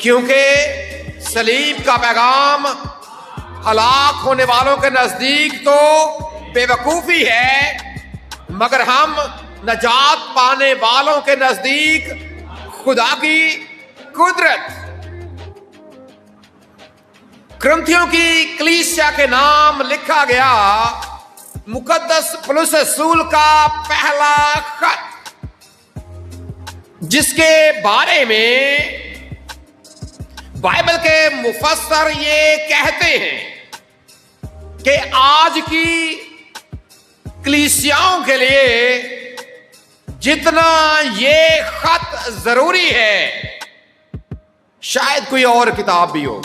کیونکہ صلیب کا پیغام ہلاک ہونے والوں کے نزدیک تو بے وقوفی ہے، مگر ہم نجات پانے والوں کے نزدیک خدا کی قدرت۔ کرنتھیوں کی کلیسیا کے نام لکھا گیا مقدس پولس رسول کا پہلا خط، جس کے بارے میں بائبل کے مفسر یہ کہتے ہیں کہ آج کی کلیسیاؤں کے لیے جتنا یہ خط ضروری ہے شاید کوئی اور کتاب بھی ہو۔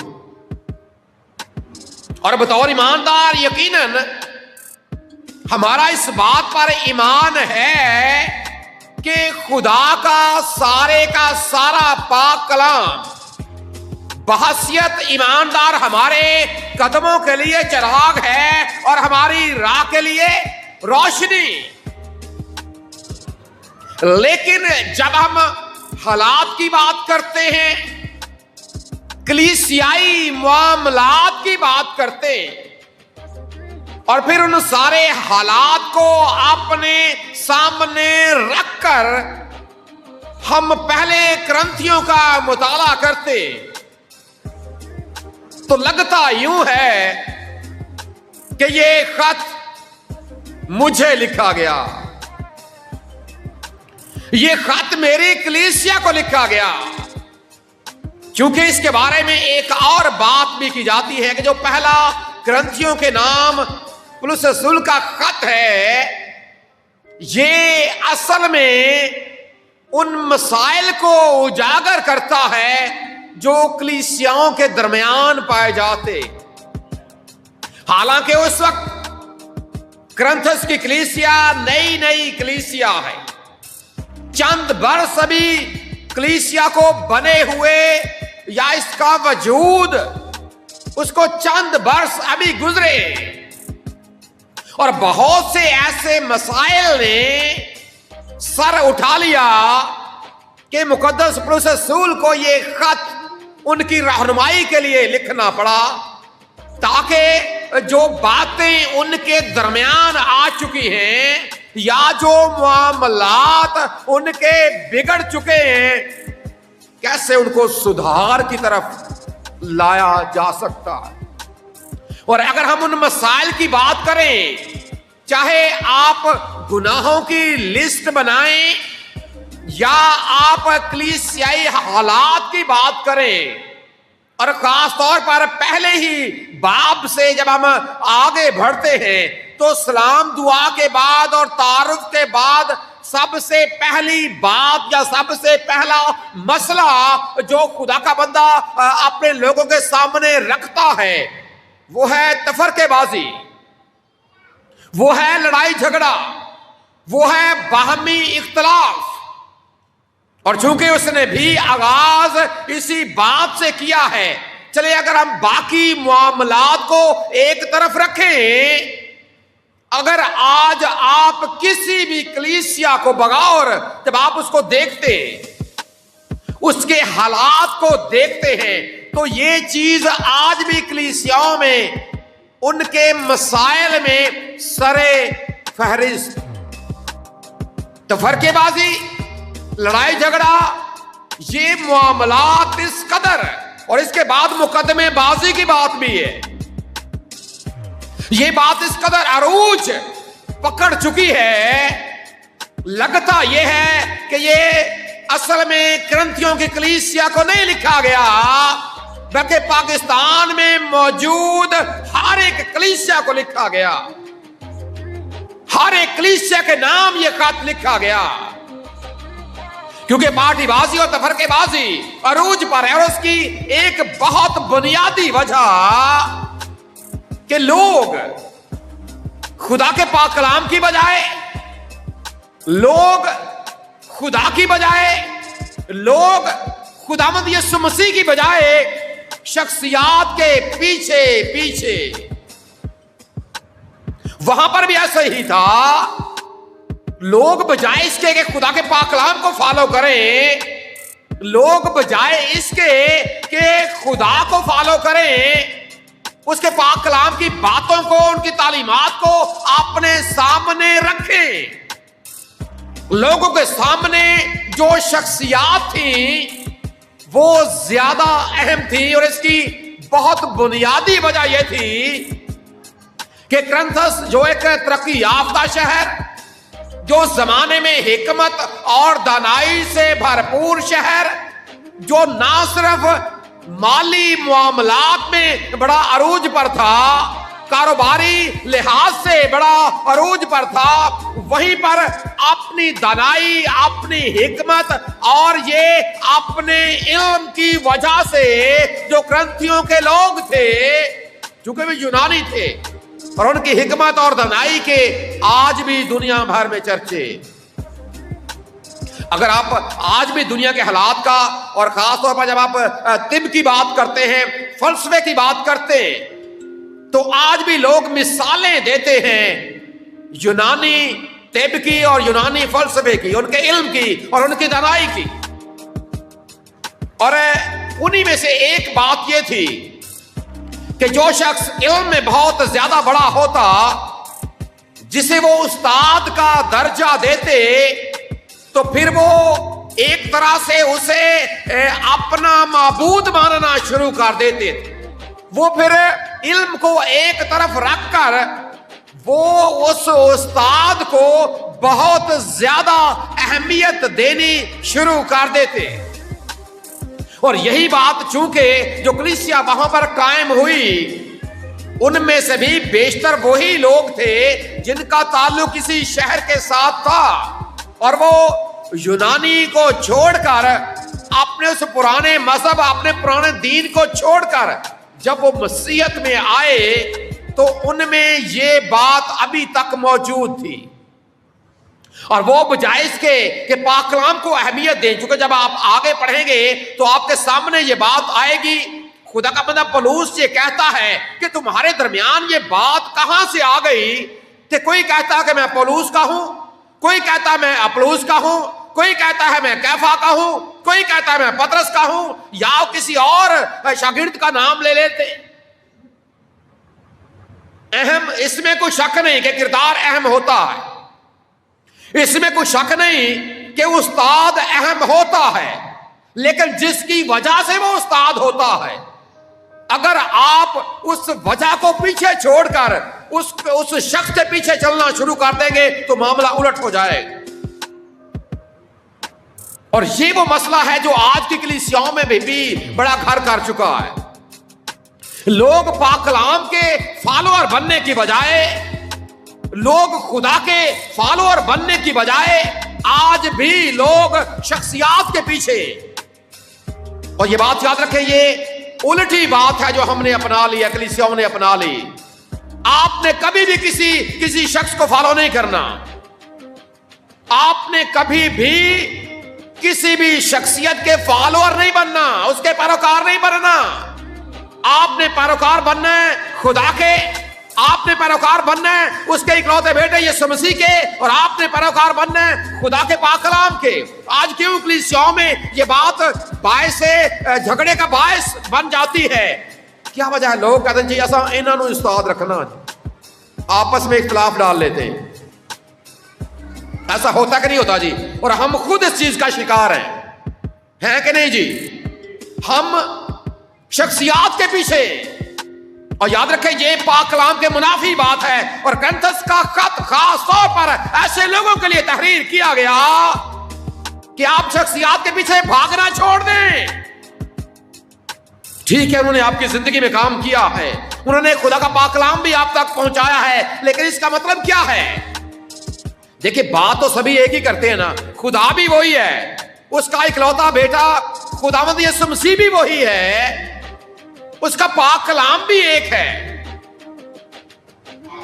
اور بطور ایماندار یقیناً ہمارا اس بات پر ایمان ہے کہ خدا کا سارا پاک کلام بحیثیت ایماندار ہمارے قدموں کے لیے چراغ ہے اور ہماری راہ کے لیے روشنی۔ لیکن جب ہم حالات کی بات کرتے ہیں، کلیسیائی معاملات کی بات کرتے ہیں، اور پھر ان سارے حالات کو اپنے سامنے رکھ کر ہم پہلے کرنتھیوں کا مطالعہ کرتے، تو لگتا یوں ہے کہ یہ خط مجھے لکھا گیا، یہ خط میری کلیسیا کو لکھا گیا، کیونکہ اس کے بارے میں ایک اور بات بھی کی جاتی ہے کہ جو پہلا کرنتھیوں کے نام پولس رسول کا خط ہے، یہ اصل میں ان مسائل کو اجاگر کرتا ہے جو کلیسیاؤں کے درمیان پائے جاتے۔ حالانکہ اس وقت کرنتھس کی کلیسیا نئی کلیسیا ہے، چند برس ابھی کلیسیا کو بنے ہوئے یا اس کا وجود اس کو چند برس ابھی گزرے، اور بہت سے ایسے مسائل نے سر اٹھا لیا کہ مقدس پولس رسول کو یہ خط ان کی رہنمائی کے لیے لکھنا پڑا، تاکہ جو باتیں ان کے درمیان آ چکی ہیں یا جو معاملات ان کے بگڑ چکے ہیں، کیسے ان کو سدھار کی طرف لایا جا سکتا ہے۔ اور اگر ہم ان مسائل کی بات کریں، چاہے آپ گناہوں کی لسٹ بنائیں یا آپ کلیسیائی حالات کی بات کریں، اور خاص طور پر پہلے ہی باب سے جب ہم آگے بڑھتے ہیں تو سلام دعا کے بعد اور تعارف کے بعد سب سے پہلی بات یا سب سے پہلا مسئلہ جو خدا کا بندہ اپنے لوگوں کے سامنے رکھتا ہے وہ ہے تفرقے بازی، وہ ہے لڑائی جھگڑا، وہ ہے باہمی اختلاف۔ اور چونکہ اس نے بھی آغاز اسی بات سے کیا ہے، چلے اگر ہم باقی معاملات کو ایک طرف رکھیں، اگر آج آپ کسی بھی کلیسیا کو بغور جب آپ اس کو دیکھتے اس کے حالات کو دیکھتے ہیں تو یہ چیز آج بھی کلیسیاؤں میں ان کے مسائل میں سرے فہرست تفرقے بازی، لڑائی جھگڑا، یہ معاملات اس قدر، اور اس کے بعد مقدمے بازی کی بات بھی ہے، یہ بات اس قدر عروج پکڑ چکی ہے، لگتا یہ ہے کہ یہ اصل میں کرنتھیوں کی کلیسیا کو نہیں لکھا گیا بلکہ پاکستان میں موجود ہر ایک کلیسیا کو لکھا گیا، ہر ایک کلیسیا کے نام یہ خط لکھا گیا، کیونکہ پارٹی بازی اور تفرقے بازی عروج پر ہے، اور اس کی ایک بہت بنیادی وجہ کہ لوگ خدا کے پاک کلام کی بجائے، لوگ خدا کی بجائے، لوگ خداوند یسوع مسیح کی بجائے شخصیات کے پیچھے وہاں پر بھی ایسا ہی تھا، لوگ بجائے اس کے کہ خدا کے پاک کلام کو فالو کریں، لوگ بجائے اس کے کہ خدا کو فالو کریں، اس کے پاک کلام کی باتوں کو، ان کی تعلیمات کو اپنے سامنے رکھیں. لوگوں کے سامنے جو شخصیات تھیں وہ زیادہ اہم تھی، اور اس کی بہت بنیادی وجہ یہ تھی کہ کرنتھس جو ایک ترقی یافتہ شہر، جو زمانے میں حکمت اور دانائی سے بھرپور شہر، جو نہ صرف مالی معاملات میں بڑا عروج پر تھا، کاروباری لحاظ سے بڑا عروج پر تھا، وہیں پر اپنی دانائی، اپنی حکمت اور یہ اپنے علم کی وجہ سے جو کرنتھیوں کے لوگ تھے، چونکہ وہ یونانی تھے، اور ان کی حکمت اور دانائی کے آج بھی دنیا بھر میں چرچے. اگر آپ آج بھی دنیا کے حالات کا، اور خاص طور پر جب آپ طب کی بات کرتے ہیں، فلسفے کی بات کرتے ہیں، تو آج بھی لوگ مثالیں دیتے ہیں یونانی طب کی اور یونانی فلسفے کی، ان کے علم کی اور ان کی دانائی کی. اور انہی میں سے ایک بات یہ تھی کہ جو شخص علم میں بہت زیادہ بڑا ہوتا، جسے وہ استاد کا درجہ دیتے، تو پھر وہ ایک طرح سے اسے اپنا معبود ماننا شروع کر دیتے تھے. وہ پھر علم کو ایک طرف رکھ کر وہ اس استاد کو بہت زیادہ اہمیت دینی شروع کر دیتے. اور یہی بات چونکہ جو کلیسیا وہاں پر قائم ہوئی، ان میں سے بھی بیشتر وہی لوگ تھے جن کا تعلق کسی شہر کے ساتھ تھا، اور وہ یونانی کو چھوڑ کر، اپنے اس پرانے مذہب، اپنے پرانے دین کو چھوڑ کر جب وہ مسیحیت میں آئے تو ان میں یہ بات ابھی تک موجود تھی. اور وہ بجائے اس کے کہ پاک کلام کو اہمیت دیں، چونکہ جب آپ آگے پڑھیں گے تو آپ کے سامنے یہ بات آئے گی. خدا کا بندہ پولس یہ کہتا ہے کہ تمہارے درمیان یہ بات کہاں سے آ گئی کہ کوئی کہتا ہے کہ میں پولس کا ہوں، کوئی کہتا ہے میں اپولوس کا ہوں، کوئی کہتا ہے میں کیفا کا ہوں، کوئی کہتا ہے میں پترس کا ہوں، یا کسی اور شاگرد کا نام لے لیتے. اہم، اس میں کوئی شک نہیں کہ کردار اہم ہوتا ہے، اس میں کوئی شک نہیں کہ استاد اہم ہوتا ہے، لیکن جس کی وجہ سے وہ استاد ہوتا ہے، اگر آپ اس وجہ کو پیچھے چھوڑ کر اس شخص کے پیچھے چلنا شروع کر دیں گے تو معاملہ الٹ ہو جائے گا. اور یہ وہ مسئلہ ہے جو آج کی کلیسیاؤں میں بھی بڑا گھر کر چکا ہے. لوگ پاک کلام کے فالوور بننے کی بجائے، لوگ خدا کے فالوور بننے کی بجائے آج بھی لوگ شخصیات کے پیچھے. اور یہ بات یاد رکھیں، یہ الٹی بات ہے جو ہم نے اپنا لی، کلیسیاؤں نے اپنا لی. آپ نے کبھی بھی کسی شخص کو فالو نہیں کرنا. آپ نے کبھی بھی کسی بھی شخصیت کے فالوور نہیں بننا، اس کے پیروکار نہیں بننا. آپ نے پیروکار بننا ہے خدا کے، آپ نے پیروکار بننا ہے اس کے اکلوتے بیٹے یسوع مسیح کے، اور آپ نے پیروکار بننا ہے خدا کے پاک کلام کے. آج کیوں کلیسیاؤں میں یہ بات باعث جھگڑے کا باعث بن جاتی ہے؟ کیا وجہ ہے؟ لوگ کہتے ہیں جی ایسا انہوں نے استاد رکھنا، آپس میں اختلاف ڈال لیتے ہیں. ایسا ہوتا کہ نہیں ہوتا جی؟ اور ہم خود اس چیز کا شکار ہیں کہ نہیں جی؟ ہم شخصیات کے پیچھے. اور یاد رکھیں یہ پاک کلام کے منافی بات ہے، اور کرنتھس کا خط خاص طور پر ایسے لوگوں کے لیے تحریر کیا گیا کہ آپ شخصیات کے پیچھے بھاگنا چھوڑ دیں. ٹھیک ہے، انہوں نے آپ کی زندگی میں کام کیا ہے، انہوں نے خدا کا پاک کلام بھی آپ تک پہنچایا ہے، لیکن اس کا مطلب کیا ہے؟ دیکھیں بات تو سبھی ایک ہی کرتے ہیں نا، خدا بھی وہی ہے، اس کا اکلوتا بیٹا خداوند یسوع مسیح بھی وہی ہے، اس کا پاک کلام بھی ایک ہے.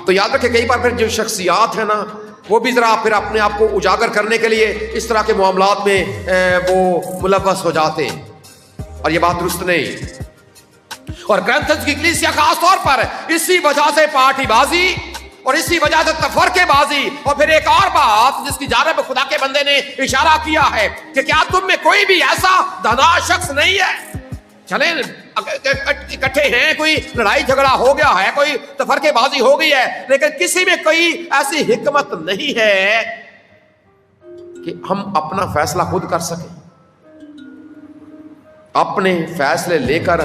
تو یاد رکھیں کئی بار پھر جو شخصیات ہیں نا وہ بھی ذرا پھر اپنے آپ کو اجاگر کرنے کے لیے اس طرح کے معاملات میں وہ ملوث ہو جاتے ہیں، اور یہ بات درست نہیں. اور کرنتھس کی کلیسیا خاص طور پر اسی وجہ سے پارٹی بازی اور اسی وجہ سے تفرقے بازی. اور پھر ایک اور بات جس کی جانب خدا کے بندے نے اشارہ کیا ہے کہ کیا تم میں کوئی بھی ایسا دانا شخص نہیں ہے چلیں اکٹھے ہیں، کوئی لڑائی جھگڑا ہو گیا ہے، کوئی تفرقے بازی ہو گئی ہے، لیکن کسی میں کوئی ایسی حکمت نہیں ہے کہ ہم اپنا فیصلہ خود کر سکیں، اپنے فیصلے لے کر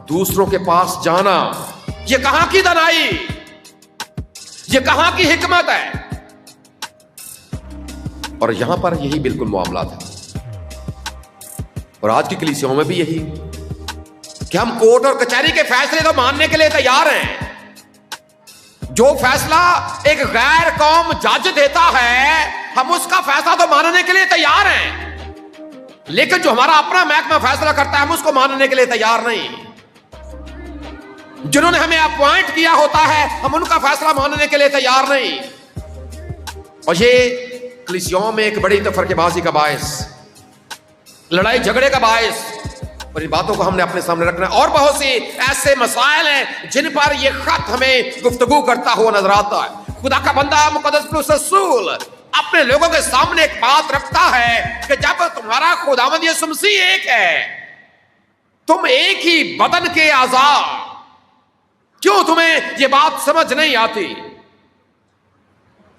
دوسروں کے پاس جانا۔ یہ کہاں کی دانائی، یہ کہاں کی حکمت ہے؟ اور یہاں پر یہی بالکل معاملات ہے، اور آج کی کلیسیوں میں بھی یہی کہ ہم کورٹ اور کچہری کے فیصلے تو ماننے کے لیے تیار ہیں، جو فیصلہ ایک غیر قوم جج دیتا ہے ہم اس کا فیصلہ تو ماننے کے لیے تیار ہیں، لیکن جو ہمارا اپنا محکمہ فیصلہ کرتا ہے ہم اس کو ماننے کے لیے تیار نہیں۔ جنہوں نے ہمیں اپوائنٹ کیا ہوتا ہے ہم ان کا فیصلہ ماننے کے لیے تیار نہیں، اور یہ کلیسیوں میں ایک بڑی تفرقے بازی کا باعث، لڑائی جھگڑے کا باعث، اور ان باتوں کو ہم نے اپنے سامنے رکھنا ہے۔ اور بہت سی ایسے مسائل ہیں جن پر یہ خط ہمیں گفتگو کرتا ہوا نظر آتا ہے۔ خدا کا بندہ مقدس پولس رسول اپنے لوگوں کے سامنے ایک بات رکھتا ہے کہ جب تمہارا خداوند یسوع مسیح ایک ہے، تم ایک ہی بدن کے اعضاء، کیوں تمہیں یہ بات سمجھ نہیں آتی؟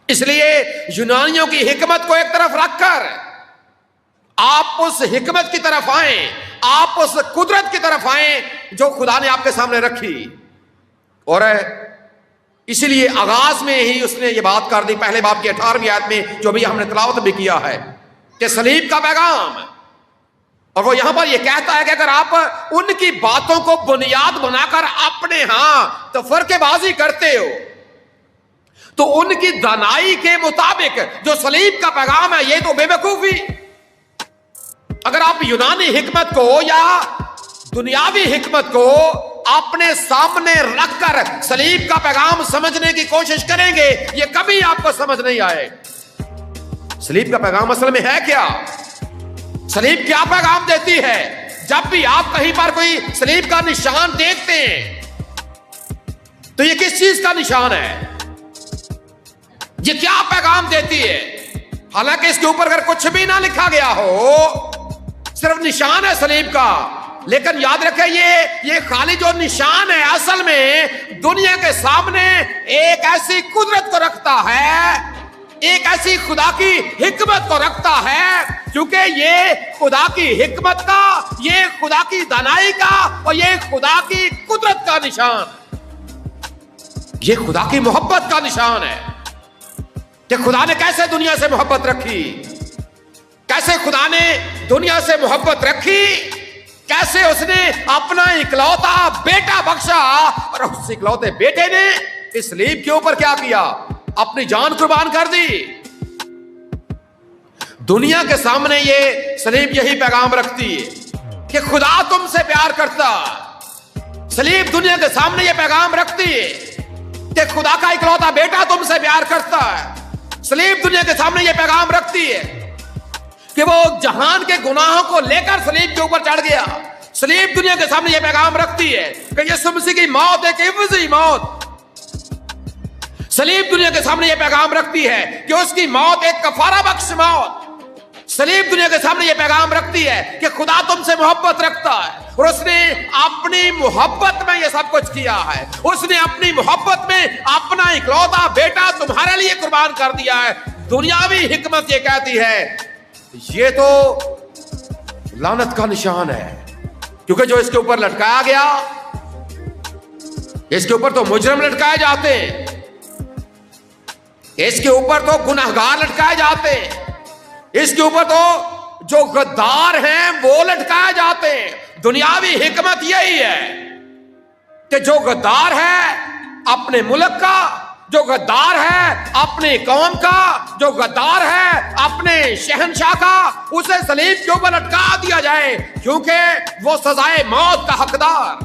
اس لیے یونانیوں کی حکمت کو ایک طرف رکھ کر آپ اس حکمت کی طرف آئیں، آپ اس قدرت کی طرف آئیں جو خدا نے آپ کے سامنے رکھی۔ اور اسی لیے آغاز میں ہی اس نے یہ بات کر دی، پہلے باب کی 18ویں آیت میں جو بھی ہم نے تلاوت بھی کیا ہے، کہ صلیب کا پیغام۔ اور وہ یہاں پر یہ کہتا ہے کہ اگر آپ ان کی باتوں کو بنیاد بنا کر اپنے ہاں تفرقے بازی کرتے ہو تو ان کی دانائی کے مطابق جو صلیب کا پیغام ہے یہ تو بے وقوفی۔ اگر آپ یونانی حکمت کو یا دنیاوی حکمت کو اپنے سامنے رکھ کر صلیب کا پیغام سمجھنے کی کوشش کریں گے یہ کبھی آپ کو سمجھ نہیں آئے۔ صلیب کا پیغام اصل میں ہے کیا؟ صلیب کیا پیغام دیتی ہے؟ جب بھی آپ کہیں پر کوئی صلیب کا نشان دیکھتے ہیں تو یہ کس چیز کا نشان ہے؟ یہ کیا پیغام دیتی ہے؟ حالانکہ اس کے اوپر اگر کچھ بھی نہ لکھا گیا ہو، صرف نشان ہے صلیب کا، لیکن یاد رکھیں یہ خالی جو نشان ہے اصل میں دنیا کے سامنے ایک ایسی قدرت کو رکھتا ہے، ایک ایسی خدا کی حکمت کو رکھتا ہے، کیونکہ یہ خدا کی حکمت کا، یہ خدا کی دانائی کا اور یہ خدا کی قدرت کا نشان، یہ خدا کی محبت کا نشان ہے کہ خدا نے کیسے دنیا سے محبت رکھی، کیسے خدا نے دنیا سے محبت رکھی، کیسے اس نے اپنا اکلوتا بیٹا بخشا، اور اس اکلوتے بیٹے نے اس صلیب کے اوپر کیا کیا؟ اپنی جان قربان کر دی۔ دنیا کے سامنے یہ صلیب یہی پیغام رکھتی ہے کہ خدا تم سے پیار کرتا۔ صلیب دنیا کے سامنے یہ پیغام رکھتی ہے کہ خدا کا اکلوتا بیٹا تم سے پیار کرتا ہے۔ صلیب دنیا کے سامنے یہ پیغام رکھتی ہے کہ وہ جہان کے گناہوں کو لے کر صلیب کے اوپر چڑھ گیا۔ صلیب دنیا کے سامنے یہ پیغام رکھتی ہے کہ یسوع مسیح کی موت ایک عوضی موت۔ صلیب دنیا کے سامنے یہ پیغام رکھتی ہے کہ اس کی موت ایک کفارہ بخش موت۔ صلیب دنیا کے سامنے یہ پیغام رکھتی ہے کہ خدا تم سے محبت رکھتا ہے اور اس نے اپنی محبت میں یہ سب کچھ کیا ہے۔ اس نے اپنی محبت میں اپنا اکلوتا بیٹا تمہارے لیے قربان کر دیا ہے۔ دنیاوی حکمت یہ کہتی ہے یہ تو لعنت کا نشان ہے، کیونکہ جو اس کے اوپر لٹکایا گیا، اس کے اوپر تو مجرم لٹکائے جاتے ہیں، اس کے اوپر تو گناہگار لٹکائے جاتے ہیں، اس کے اوپر تو جو غدار ہیں وہ لٹکائے جاتے ہیں۔ دنیاوی حکمت یہی ہے کہ جو غدار ہے اپنے ملک کا، جو غدار ہے اپنی قوم کا، جو غدار ہے اپنے شہنشاہ کا، اسے صلیب کے اوپر لٹکا دیا جائے کیونکہ وہ سزائے موت کا حقدار۔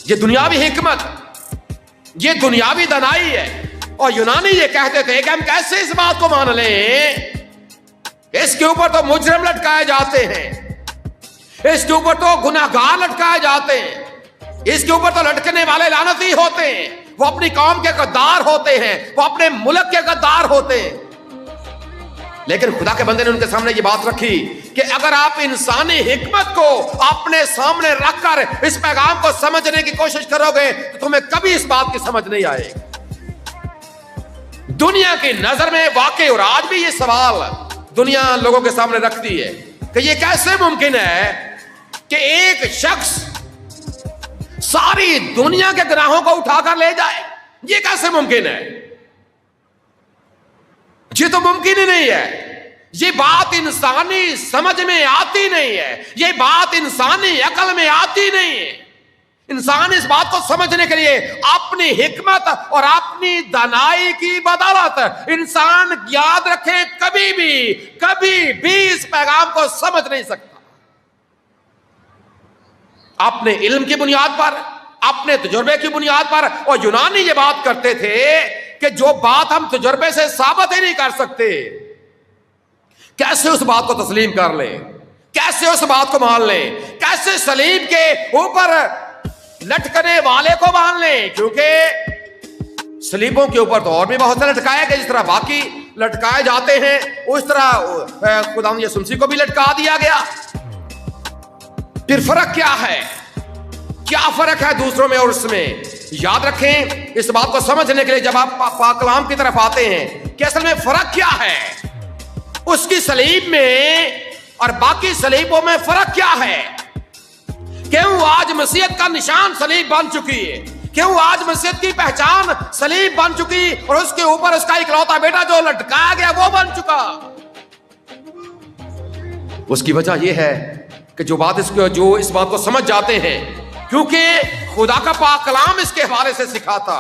یہ دنیاوی حکمت، یہ دنیاوی دانائی ہے۔ اور یونانی یہ کہتے تھے کہ ہم کیسے اس بات کو مان لیں، اس کے اوپر تو مجرم لٹکائے جاتے ہیں، اس کے اوپر تو گناہگار لٹکائے جاتے ہیں، اس کے اوپر تو لٹکنے والے لعنتی ہوتے ہیں، وہ اپنی قوم کے غدار ہوتے ہیں، وہ اپنے ملک کے غدار ہوتے ہیں۔ لیکن خدا کے بندے نے ان کے سامنے یہ بات رکھی کہ اگر آپ انسانی حکمت کو اپنے سامنے رکھ کر اس پیغام کو سمجھنے کی کوشش کرو گے تو تمہیں کبھی اس بات کی سمجھ نہیں آئے گی. دنیا کی نظر میں واقعی، اور آج بھی یہ سوال دنیا لوگوں کے سامنے رکھتی ہے کہ یہ کیسے ممکن ہے کہ ایک شخص ساری دنیا کے گناہوں کو اٹھا کر لے جائے. یہ کیسے ممکن ہے؟ یہ تو ممکن ہی نہیں ہے. یہ بات انسانی سمجھ میں آتی نہیں ہے، یہ بات انسانی عقل میں آتی نہیں ہے. انسان اس بات کو سمجھنے کے لیے اپنی حکمت اور اپنی دانائی کی بدولت انسان یاد رکھے کبھی بھی اس پیغام کو سمجھ نہیں سکتا. اپنے علم کی بنیاد پر، اپنے تجربے کی بنیاد پر. اور یونانی یہ بات کرتے تھے کہ جو بات ہم تجربے سے ثابت ہی نہیں کر سکتے، کیسے اس بات کو تسلیم کر لیں، کیسے اس بات کو مان لیں، کیسے صلیب کے اوپر لٹکنے والے کو مان لیں. کیونکہ صلیبوں کے اوپر تو اور بھی بہت سے لٹکائے گئے، جس طرح باقی لٹکائے جاتے ہیں اس طرح خدا یسوع مسیح کو بھی لٹکا دیا گیا. پھر فرق کیا ہے؟ کیا فرق ہے دوسروں میں اور اس میں؟ یاد رکھیں اس بات کو سمجھنے کے لیے جب آپ پاک کلام کی طرف آتے ہیں کہ اصل میں فرق کیا ہے، اس کی صلیب میں اور باقی صلیبوں میں فرق کیا ہے. کیوں آج مسیحیت کا نشان صلیب بن چکی ہے؟ کیوں آج مسیحیت کی پہچان صلیب بن چکی اور اس کے اوپر اس کا اکلوتا بیٹا جو لٹکایا گیا وہ بن چکا؟ اس کی وجہ یہ ہے کہ جو اس بات کو سمجھ جاتے ہیں، کیونکہ خدا کا پاک کلام اس کے حوالے سے سکھاتا.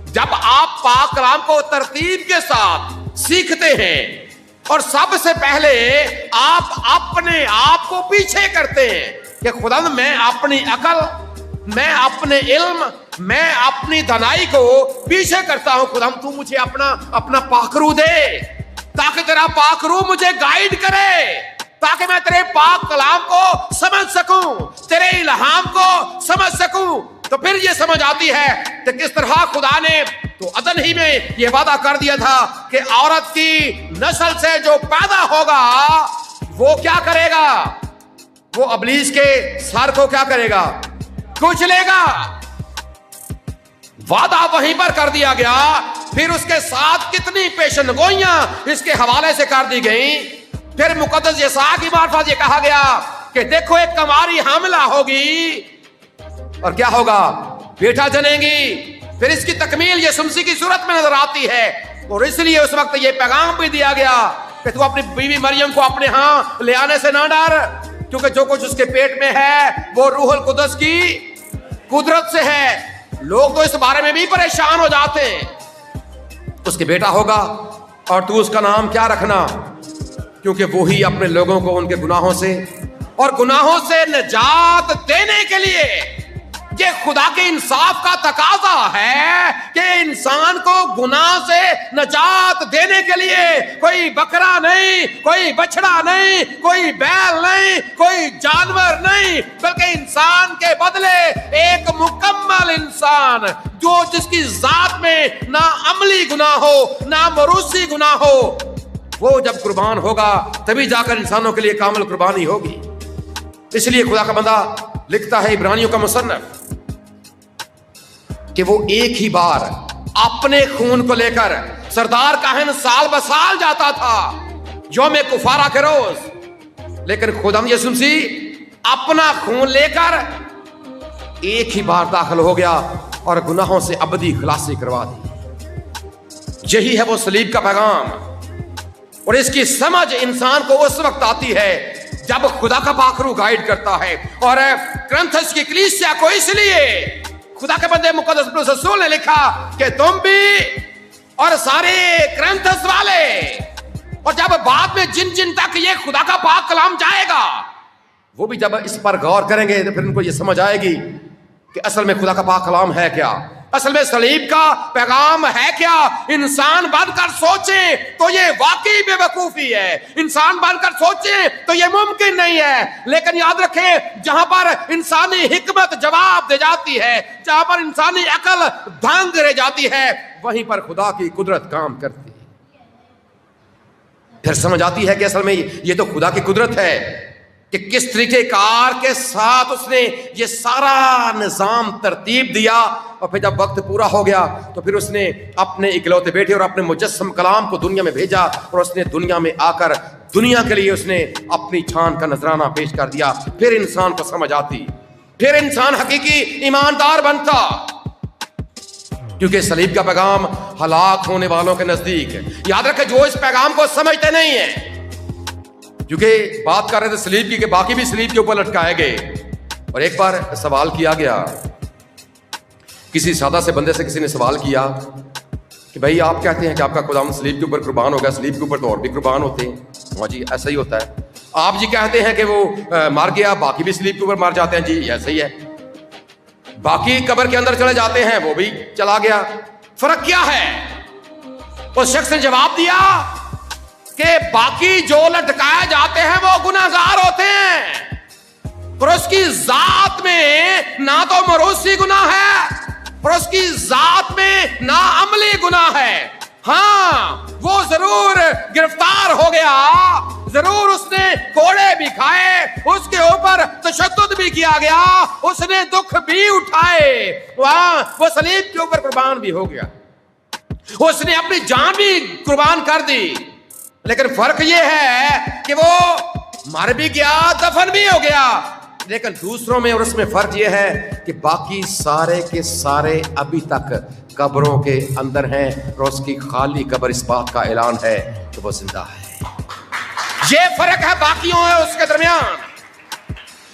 جب آپ پاک کلام کو ترتیب کے ساتھ سیکھتے ہیں اور سب سے پہلے آپ اپنے آپ کو پیچھے کرتے ہیں کہ خدا میں اپنی عقل، میں اپنے علم، میں اپنی دانائی کو پیچھے کرتا ہوں. خدا تو مجھے اپنا پاک روح دے تاکہ تیرا پاک روح مجھے گائیڈ کرے، تاکہ میں تیرے پاک کلام کو سمجھ سکوں، تیرے الہام کو سمجھ سکوں. تو پھر یہ سمجھ آتی ہے کہ کس طرح خدا نے تو عدن ہی میں یہ وعدہ کر دیا تھا کہ عورت کی نسل سے جو پیدا ہوگا وہ کیا کرے گا؟ وہ ابلیس کے سر کو کیا کرے گا؟ کچلے گا. وعدہ وہیں پر کر دیا گیا. پھر اس کے ساتھ کتنی پیشن گوئیاں اس کے حوالے سے کر دی گئیں. پھر مقدس یساع کی معرفت یہ کہا گیا کہ دیکھو ایک کماری حاملہ ہوگی اور کیا ہوگا؟ بیٹا جنیں گی. پھر اس کی تکمیل یسوع مسیح کی صورت میں نظر آتی ہے. اور اس لیے اس وقت یہ پیغام بھی دیا گیا کہ تو اپنی بیوی مریم کو اپنے ہاں لے آنے سے نہ ڈر، کیونکہ جو کچھ اس کے پیٹ میں ہے وہ روح القدس کی قدرت سے ہے. لوگ تو اس بارے میں بھی پریشان ہو جاتے ہیں. اس کے بیٹا ہوگا اور تو اس کا نام کیا رکھنا؟ کیونکہ وہی اپنے لوگوں کو ان کے گناہوں سے اور گناہوں سے نجات دینے کے لیے، یہ خدا کے انصاف کا تقاضا ہے کہ انسان کو گناہ سے نجات دینے کے لیے کوئی بکرا نہیں، کوئی بچڑا نہیں، کوئی بیل نہیں، کوئی جانور نہیں، بلکہ انسان کے بدلے ایک مکمل انسان جو جس کی ذات میں نہ عملی گناہ ہو نہ موروثی گناہ ہو، وہ جب قربان ہوگا تبھی جا کر انسانوں کے لیے کامل قربانی ہوگی. اس لیے خدا کا بندہ لکھتا ہے، عبرانیوں کا مصنف، کہ وہ ایک ہی بار اپنے خون کو لے کر سردار کاہن سال بسال جاتا تھا یوم کفارہ کے روز، لیکن خدا یسوع مسیح اپنا خون لے کر ایک ہی بار داخل ہو گیا اور گناہوں سے ابدی خلاصی کروا دی. یہی ہے وہ صلیب کا پیغام. اور اس کی سمجھ انسان کو اس وقت آتی ہے جب خدا کا پاک روح گائیڈ کرتا ہے. اور کرنتھس کی کلیسیا کو اس لیے خدا کے بندے مقدس پولس رسول نے لکھا کہ تم بھی اور سارے کرنتھس والے، اور جب بعد میں جن جن تک یہ خدا کا پاک کلام جائے گا وہ بھی جب اس پر غور کریں گے تو پھر ان کو یہ سمجھ آئے گی کہ اصل میں خدا کا پاک کلام ہے کیا، اصل میں صلیب کا پیغام ہے کیا. انسان بن کر سوچیں تو یہ واقعی بے وقوفی ہے، انسان بن کر سوچیں تو یہ ممکن نہیں ہے. لیکن یاد رکھیں جہاں پر انسانی حکمت جواب دے جاتی ہے، جہاں پر انسانی عقل دھانگ رہ جاتی ہے، وہیں پر خدا کی قدرت کام کرتی ہے. پھر سمجھ آتی ہے کہ اصل میں یہ تو خدا کی قدرت ہے کہ کس طریقے کار کے ساتھ اس نے یہ سارا نظام ترتیب دیا، اور پھر جب وقت پورا ہو گیا تو پھر اس نے اپنے اکلوتے بیٹے اور اپنے مجسم کلام کو دنیا میں بھیجا، اور اس نے دنیا میں آ کر دنیا کے لیے اس نے اپنی جان کا نذرانہ پیش کر دیا۔ پھر انسان کو سمجھ آتی، پھر انسان حقیقی ایماندار بنتا، کیونکہ صلیب کا پیغام ہلاک ہونے والوں کے نزدیک ہے۔ یاد رکھیں، جو اس پیغام کو سمجھتے نہیں ہیں، کیونکہ بات کر رہے تھے صلیب کی کہ باقی بھی صلیب کے اوپر لٹکائے گئے، اور ایک بار سوال کیا گیا، کسی سادہ سے بندے سے کسی نے سوال کیا کہ بھائی آپ کہتے ہیں کہ آپ کا خداوند صلیب کے اوپر قربان ہو گیا، صلیب کے اوپر تو اور بھی قربان ہوتے ہیں۔ ہاں جی ایسا ہی ہوتا ہے۔ آپ جی کہتے ہیں کہ وہ مر گیا، باقی بھی صلیب کے اوپر مر جاتے ہیں۔ جی ایسا ہی ہے، باقی قبر کے اندر چلے جاتے ہیں، وہ بھی چلا گیا، فرق کیا ہے؟ اس شخص نے جواب دیا کہ باقی جو لٹکائے جاتے ہیں وہ گناہگار ہوتے ہیں، اور اس کی ذات میں نہ تو موروثی گناہ ہے اور اس کی ذات میں نہ عملی گناہ ہے۔ ہاں وہ ضرور گرفتار ہو گیا، ضرور اس نے کوڑے بھی کھائے، اس کے اوپر تشدد بھی کیا گیا، اس نے دکھ بھی اٹھائے، وہ صلیب کے اوپر قربان بھی ہو گیا، اس نے اپنی جان بھی قربان کر دی، لیکن فرق یہ ہے کہ وہ مر بھی گیا، دفن بھی ہو گیا۔ لیکن دوسروں میں اور اس میں فرق یہ ہے کہ باقی سارے کے سارے ابھی تک قبروں کے اندر ہیں، اور اس کی خالی قبر اس بات کا اعلان ہے کہ وہ زندہ ہے۔ یہ فرق ہے باقیوں اور اس کے درمیان،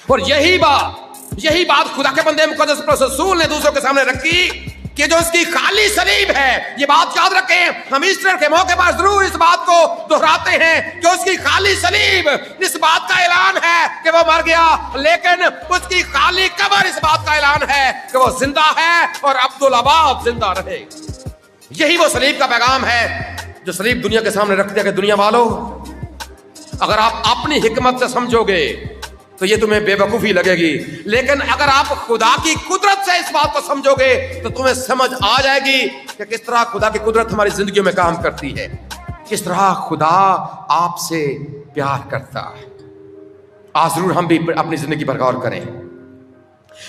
اور یہی بات خدا کے بندے مقدس پولس رسول نے دوسروں کے سامنے رکھی کہ جو اس کی خالی صلیب ہے۔ یہ بات یاد رکھیں، ہم ایسٹر کے موقع پر ضرور اس بات کو دہراتے ہیں کہ اس کی خالی صلیب اس بات کا اعلان ہے کہ وہ مر گیا، لیکن اس کی خالی قبر اس بات کا اعلان ہے کہ وہ زندہ ہے اور عبدالآباد زندہ رہے۔ یہی وہ صلیب کا پیغام ہے جو صلیب دنیا کے سامنے رکھ دیا کہ دنیا والو، اگر آپ اپنی حکمت سے سمجھو گے تو یہ تمہیں بے وقوفی لگے گی، لیکن اگر آپ خدا کی قدرت سے اس بات کو سمجھو گے تو تمہیں سمجھ آ جائے گی کہ کس طرح خدا کی قدرت ہماری زندگیوں میں کام کرتی ہے، کس طرح خدا آپ سے پیار کرتا ہے۔ آج ضرور ہم بھی اپنی زندگی پر غور کریں،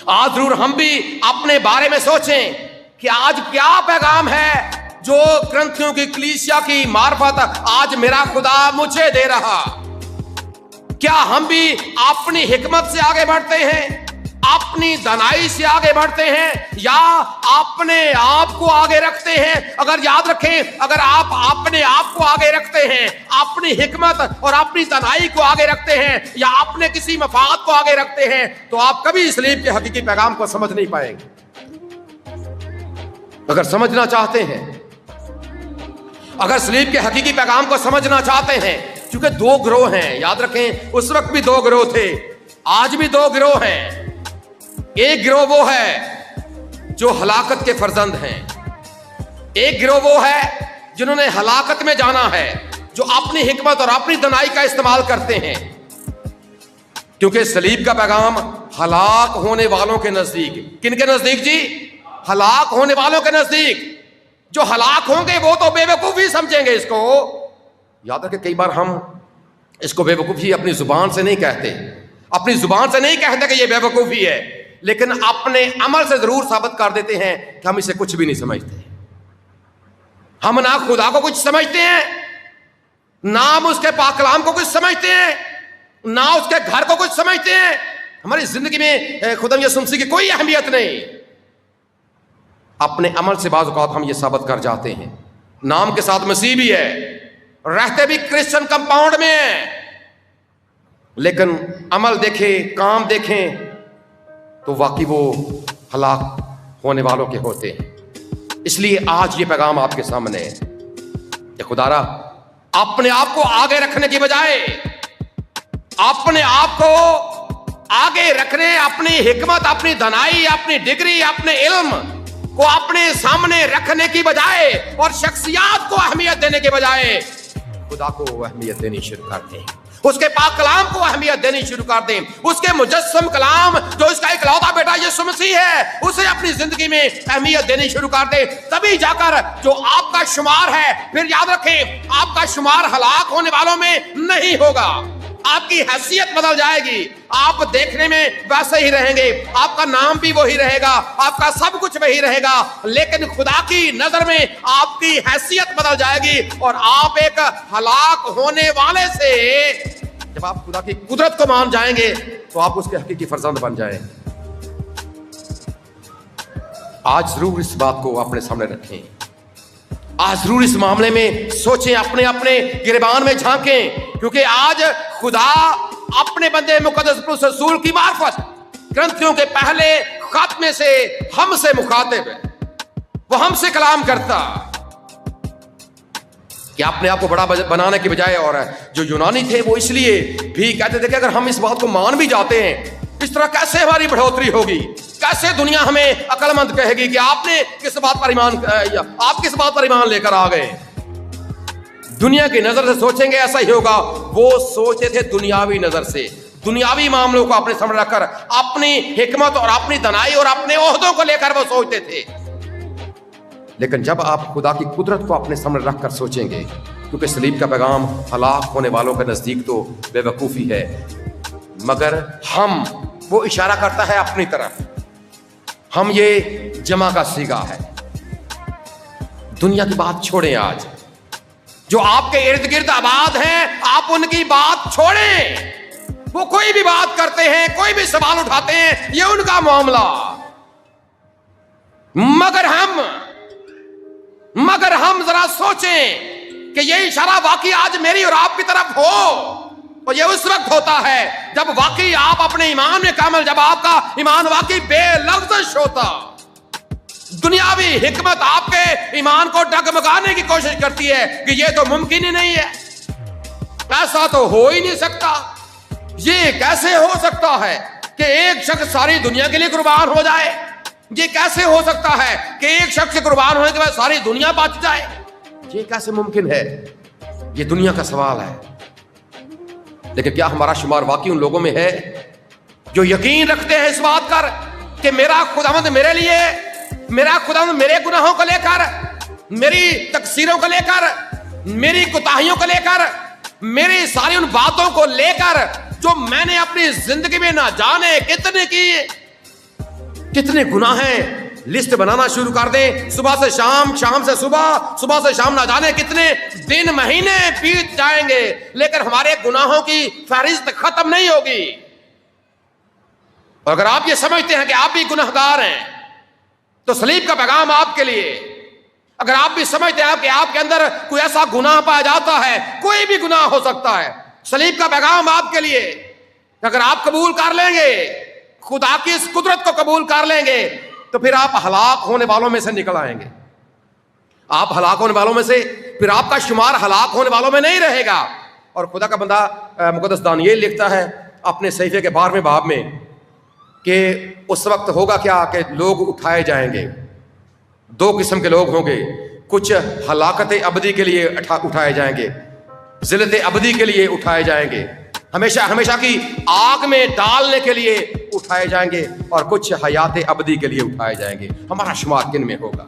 آج ضرور ہم بھی اپنے بارے میں سوچیں کہ آج کیا پیغام ہے جو کرنتھیوں کی کلیسیا کی معرفت آج میرا خدا مجھے دے رہا۔ کیا ہم بھی اپنی حکمت سے آگے بڑھتے ہیں، اپنی دانائی سے آگے بڑھتے ہیں، یا اپنے آپ کو آگے رکھتے ہیں؟ اگر یاد رکھیں، اگر آپ اپنے آپ کو آگے رکھتے ہیں، اپنی حکمت اور اپنی دانائی کو آگے رکھتے ہیں، یا اپنے کسی مفاد کو آگے رکھتے ہیں، تو آپ کبھی صلیب کے حقیقی پیغام کو سمجھ نہیں پائیں گے۔ اگر سمجھنا چاہتے ہیں، اگر صلیب کے حقیقی پیغام کو سمجھنا چاہتے ہیں، کیونکہ دو گروہ ہیں، یاد رکھیں اس وقت بھی دو گروہ تھے، آج بھی دو گروہ ہیں۔ ایک گروہ وہ ہے جو ہلاکت کے فرزند ہیں، ایک گروہ وہ ہے جنہوں نے ہلاکت میں جانا ہے، جو اپنی حکمت اور اپنی دانائی کا استعمال کرتے ہیں، کیونکہ صلیب کا پیغام ہلاک ہونے والوں کے نزدیک، کن کے نزدیک جی؟ ہلاک ہونے والوں کے نزدیک۔ جو ہلاک ہوں گے وہ تو بے وقوفی سمجھیں گے اس کو۔ یاد رکھیں کئی بار ہم اس کو بے وقوفی اپنی زبان سے نہیں کہتے، اپنی زبان سے نہیں کہتے کہ یہ بے وقوفی ہے، لیکن اپنے عمل سے ضرور ثابت کر دیتے ہیں کہ ہم اسے کچھ بھی نہیں سمجھتے۔ ہم نہ خدا کو کچھ سمجھتے ہیں، نہ ہم اس کے پاک کلام کو کچھ سمجھتے ہیں، نہ اس کے گھر کو کچھ سمجھتے ہیں۔ ہماری زندگی میں خدا یسوع مسیح کی کوئی اہمیت نہیں۔ اپنے عمل سے بعض اوقات ہم یہ ثابت کر جاتے ہیں، نام کے ساتھ مسیح بھی ہے، رہتے بھی کرسچن کمپاؤنڈ میں ہیں، لیکن عمل دیکھیں، کام دیکھیں تو واقعی وہ ہلاک ہونے والوں کے ہوتے ہیں۔ اس لیے آج یہ پیغام آپ کے سامنے ہے کہ خدا را اپنے آپ کو آگے رکھنے کی بجائے اپنے آپ کو آگے رکھنے، اپنی حکمت، اپنی دانائی، اپنی ڈگری، اپنے علم کو اپنے سامنے رکھنے کی بجائے اور شخصیات کو اہمیت دینے کے بجائے خدا کو اہمیت دینی شروع کرتے ہیں۔ اس کے پاک کلام کو اہمیت دینی شروع کر دیں. اس کے مجسم کلام جو اس کا اکلوتا بیٹا یسوع مسیح ہے اسے اپنی زندگی میں اہمیت دینی شروع کر دیں. تبھی جا کر جو آپ کا شمار ہے، پھر یاد رکھیں آپ کا شمار ہلاک ہونے والوں میں نہیں ہوگا. آپ کی حیثیت بدل جائے گی. آپ دیکھنے میں ویسے ہی رہیں گے، آپ کا نام بھی وہی رہے گا، آپ کا سب کچھ وہی رہے گا، لیکن خدا کی نظر میں آپ کی حیثیت بدل جائے گی اور آپ ایک ہلاک ہونے والے سے، جب آپ خدا کی قدرت کو مان جائیں گے تو آپ اس کے حقیقی فرزند بن جائیں. آج ضرور اس بات کو اپنے سامنے رکھیں. آج ضرور اس معاملے میں سوچیں، اپنے گریبان میں جھانکیں، کیونکہ آج خدا اپنے بندے مقدس پولس رسول کی معرفت گرنتھیوں کے پہلے خط میں سے ہم سے مخاطب ہے. وہ ہم سے کلام کرتا کہ اپنے آپ کو بڑا بنانے کی بجائے، اور جو یونانی تھے وہ اس لیے بھی کہتے تھے کہ اگر ہم اس بات کو مان بھی جاتے ہیں، اس طرح کیسے ہماری بڑھوتری ہوگی، کیسے دنیا ہمیں عقل مند کہے گی کہ آپ کس بات پر ایمان لے کر آ گئے. دنیا کی نظر سے سوچیں گے ایسا ہی ہوگا. وہ سوچتے تھے دنیاوی نظر سے، دنیاوی معاملوں کو اپنے سامنے رکھ کر اپنی حکمت اور اپنی دنائی اور اپنے عہدوں کو لے کر وہ سوچتے تھے. لیکن جب آپ خدا کی قدرت کو اپنے سامنے رکھ کر سوچیں گے، کیونکہ صلیب کا پیغام ہلاک ہونے والوں کے نزدیک تو بے وقوفی ہے، مگر ہم، وہ اشارہ کرتا ہے اپنی طرف، ہم یہ جمع کا صیغہ ہے. دنیا کی بات چھوڑیں. آج جو آپ کے ارد گرد آباد ہیں آپ ان کی بات چھوڑیں. وہ کوئی بھی بات کرتے ہیں، کوئی بھی سوال اٹھاتے ہیں، یہ ان کا معاملہ، مگر ہم ذرا سوچیں کہ یہ اشارہ واقعی آج میری اور آپ کی طرف ہو. اور یہ اس وقت ہوتا ہے جب واقعی آپ اپنے ایمان میں کامل، جب آپ کا ایمان واقعی بے لغزش ہوتا. دنیاوی حکمت آپ کے ایمان کو ڈگمگانے کی کوشش کرتی ہے کہ یہ تو ممکن ہی نہیں ہے، ایسا تو ہو ہی نہیں سکتا، یہ کیسے ہو سکتا ہے کہ ایک شخص ساری دنیا کے لیے قربان ہو جائے، یہ کیسے ہو سکتا ہے کہ ایک شخص کے قربان ہونے کے بعد ساری دنیا بچ جائے، یہ کیسے ممکن ہے؟ یہ دنیا کا سوال ہے. لیکن کیا ہمارا شمار واقعی ان لوگوں میں ہے جو یقین رکھتے ہیں اس بات پر کہ میرا خداوند میرے لیے، میرا خداوند میرے گناہوں کو لے کر، میری تقصیروں کو لے کر، میری کوتاہیوں کو لے کر، میری ساری ان باتوں کو لے کر جو میں نے اپنی زندگی میں نہ جانے کتنے گناہ ہیں، لسٹ بنانا شروع کر دیں. صبح سے شام، شام سے صبح، صبح سے شام، نہ جانے کتنے دن مہینے بیت جائیں گے، لیکن ہمارے گناہوں کی فہرست ختم نہیں ہوگی. اور اگر آپ یہ سمجھتے ہیں کہ آپ بھی گناہگار ہیں تو صلیب کا پیغام آپ کے لیے. اگر آپ بھی سمجھتے ہیں کہ آپ کے اندر کوئی ایسا گناہ پایا جاتا ہے، کوئی بھی گناہ ہو سکتا ہے، صلیب کا پیغام آپ کے لیے. اگر آپ قبول کر لیں گے، خدا کی اس قدرت کو قبول کر لیں گے، تو پھر آپ ہلاک ہونے والوں میں سے نکل آئیں گے. آپ ہلاک ہونے والوں میں سے، پھر آپ کا شمار ہلاک ہونے والوں میں نہیں رہے گا. اور خدا کا بندہ مقدس دانیل لکھتا ہے اپنے صحیفے کے 12ویں باب میں کہ اس وقت ہوگا کیا کہ لوگ اٹھائے جائیں گے. 2 قسم کے لوگ ہوں گے. کچھ ہلاکت ابدی کے لیے اٹھائے جائیں گے، ذلت ابدی کے لیے اٹھائے جائیں گے، ہمیشہ کی آگ میں ڈالنے کے لیے اٹھائے جائیں گے، اور کچھ حیات ابدی کے لیے اٹھائے جائیں گے. ہمارا شمار کن میں ہوگا؟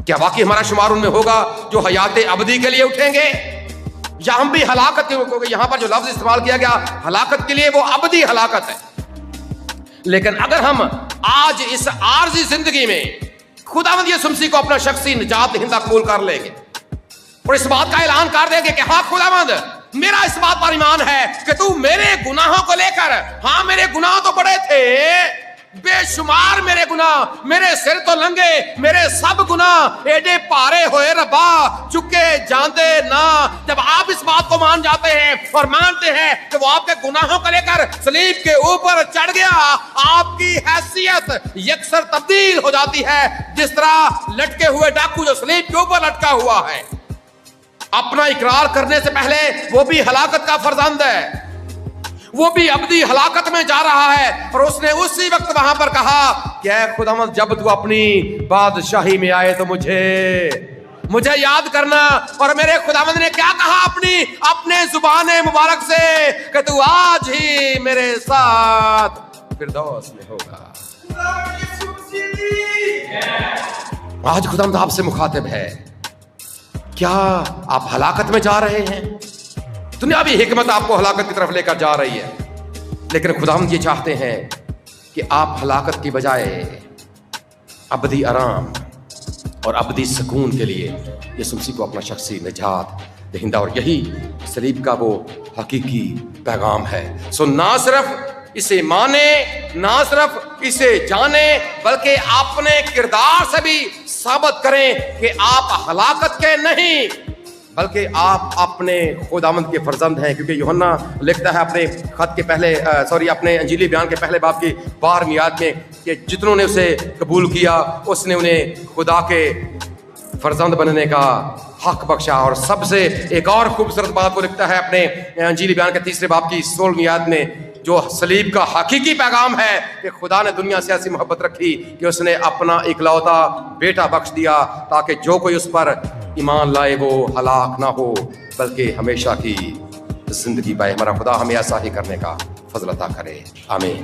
کیا واقعی ہمارا شمار ان میں ہوگا جو حیات ابدی کے لیے اٹھیں گے، یا ہم بھی ہلاکت کے؟ یہاں پر جو لفظ استعمال کیا گیا ہلاکت کے لیے، وہ ابدی ہلاکت ہے. لیکن اگر ہم آج اس عارضی زندگی میں خداوند یسوع مسیح کو اپنا شخصی نجات دہندہ قبول کر لیں گے اور اس بات کا اعلان کر دیں گے کہ ہاں خداوند، میرا اس بات پر ایمان ہے کہ تو میرے گناہوں کو لے کر، ہاں میرے گناہ تو بڑے تھے، بے شمار میرے گناہ، میرے سر تو لنگے، میرے سب گناہ ایڈے پارے ہوئے ربا چکے جاندے نہ. جب آپ اس بات کو مان جاتے ہیں اور مانتے ہیں کہ وہ آپ کے گناہوں کو لے کر صلیب کے اوپر چڑھ گیا، آپ کی حیثیت یکسر تبدیل ہو جاتی ہے. جس طرح لٹکے ہوئے ڈاکو جو صلیب کے اوپر لٹکا ہوا ہے، اپنا اقرار کرنے سے پہلے وہ بھی ہلاکت کا فرزند ہے، وہ بھی ابدی ہلاکت میں جا رہا ہے. اور اس نے اسی وقت وہاں پر کہا کہ اے خداوند، جب تو اپنی بادشاہی میں آئے تو مجھے مجھے یاد کرنا. اور میرے خداوند نے کیا کہا اپنے زبان مبارک سے کہ تو آج ہی میرے ساتھ فردوس میں ہوگا. آج خداوند آپ سے مخاطب ہے. کیا آپ ہلاکت میں جا رہے ہیں؟ دنیاوی حکمت آپ کو ہلاکت کی طرف لے کر جا رہی ہے، لیکن خداوند یہ چاہتے ہیں کہ آپ ہلاکت کی بجائے ابدی آرام اور ابدی سکون کے لیے یسوع مسیح کو اپنا شخصی نجات دہندہ، اور یہی صلیب کا وہ حقیقی پیغام ہے. سو نہ صرف اسے مانے، نہ صرف اسے جانے، بلکہ اپنے کردار سے بھی ثابت کریں کہ آپ ہلاکت کے نہیں بلکہ آپ اپنے خداوند کے فرزند ہیں. کیونکہ یوحنا لکھتا ہے اپنے خط کے پہلے اپنے انجیلی بیان کے پہلے باب کی 12ویں آیت میں کہ جتنوں نے اسے قبول کیا اس نے انہیں خدا کے فرزند بننے کا حق بخشا. اور سب سے ایک اور خوبصورت بات وہ لکھتا ہے اپنے انجیلی بیان کے 3 باب کی 16ویں آیت میں، جو صلیب کا حقیقی پیغام ہے کہ خدا نے دنیا سے ایسی محبت رکھی کہ اس نے اپنا اکلوتا بیٹا بخش دیا تاکہ جو کوئی اس پر ایمان لائے وہ ہلاک نہ ہو بلکہ ہمیشہ کی زندگی پائے. ہمارا خدا ہمیں ایسا ہی کرنے کا فضل عطا کرے. آمین.